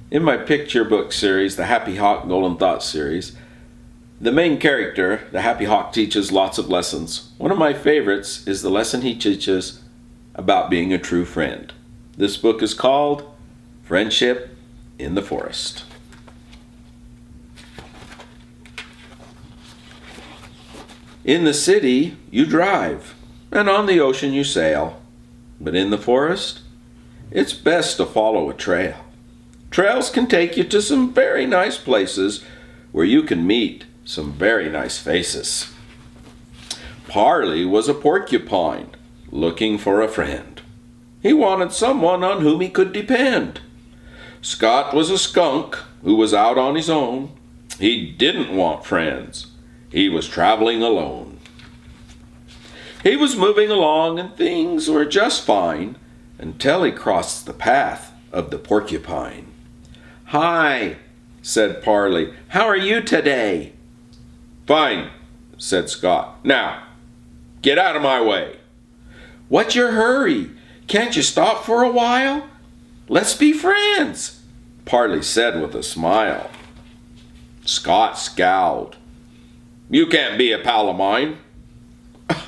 In my picture book series, the Happy Hawk Golden Thoughts series, the main character, the Happy Hawk, teaches lots of lessons. One of my favorites is the lesson he teaches about being a true friend. This book is called Friendship in the Forest. In the city, you drive, and on the ocean you sail. But in the forest, it's best to follow a trail. Trails can take you to some very nice places where you can meet some very nice faces. Parley was a porcupine looking for a friend. He wanted someone on whom he could depend. Scott was a skunk who was out on his own. He didn't want friends. He was traveling alone. He was moving along and things were just fine until he crossed the path of the porcupine. "Hi," said Parley. "How are you today?" "Fine," said Scott. "Now, get out of my way." "What's your hurry? Can't you stop for a while? Let's be friends," Parley said with a smile. Scott scowled. "You can't be a pal of mine.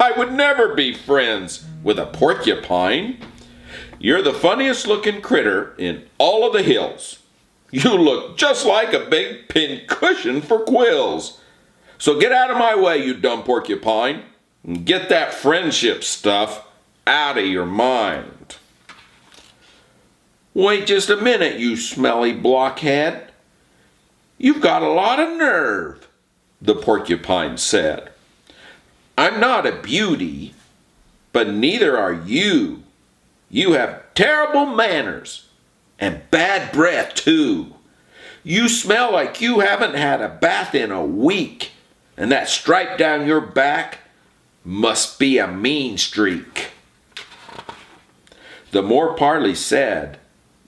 I would never be friends with a porcupine. You're the funniest looking critter in all of the hills. You look just like a big pincushion for quills. So get out of my way, you dumb porcupine, and get that friendship stuff out of your mind." "Wait just a minute, you smelly blockhead. You've got a lot of nerve," the porcupine said. "I'm not a beauty, but neither are you. You have terrible manners and bad breath, too. You smell like you haven't had a bath in a week, and that stripe down your back must be a mean streak." The more Parley said,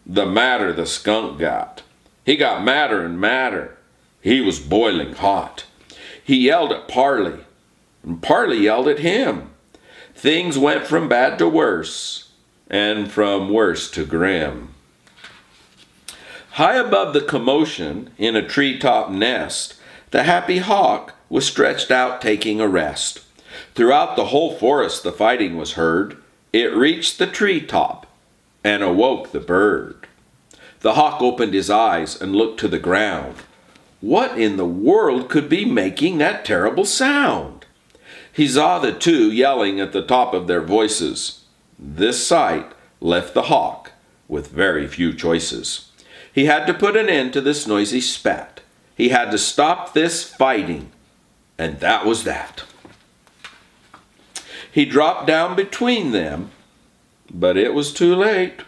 the madder the skunk got. He got madder and madder. He was boiling hot. He yelled at Parley, and Parley yelled at him. Things went from bad to worse, and from worse to grim. High above the commotion, in a treetop nest, the Happy Hawk was stretched out taking a rest. Throughout the whole forest the fighting was heard. It reached the treetop and awoke the bird. The hawk opened his eyes and looked to the ground. What in the world could be making that terrible sound? He saw the two yelling at the top of their voices. This sight left the hawk with very few choices. He had to put an end to this noisy spat. He had to stop this fighting, and that was that. He dropped down between them, but it was too late.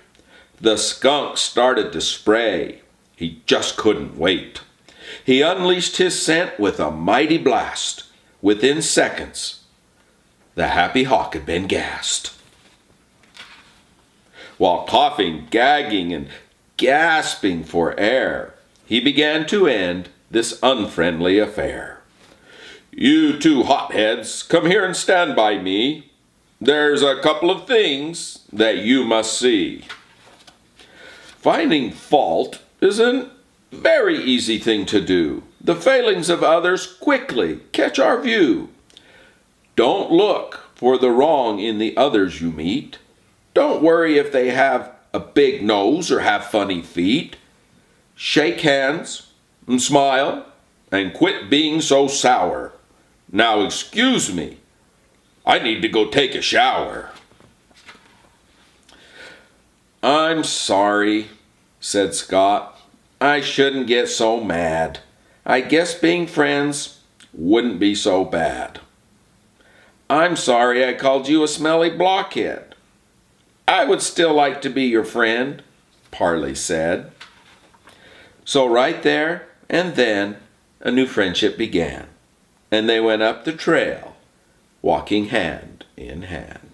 The skunk started to spray. He just couldn't wait. He unleashed his scent with a mighty blast. Within seconds, the Happy Hawk had been gassed. While coughing, gagging, and gasping for air, he began to end this unfriendly affair. "You two hotheads, come here and stand by me. There's a couple of things that you must see." Finding fault is a very easy thing to do. The failings of others quickly catch our view. Don't look for the wrong in the others you meet. Don't worry if they have a big nose or have funny feet. Shake hands and smile and quit being so sour. Now excuse me, I need to go take a shower. "I'm sorry," said Scott. "I shouldn't get so mad. I guess being friends wouldn't be so bad." "I'm sorry I called you a smelly blockhead. I would still like to be your friend," Parley said. So right there and then a new friendship began, and they went up the trail, walking hand in hand.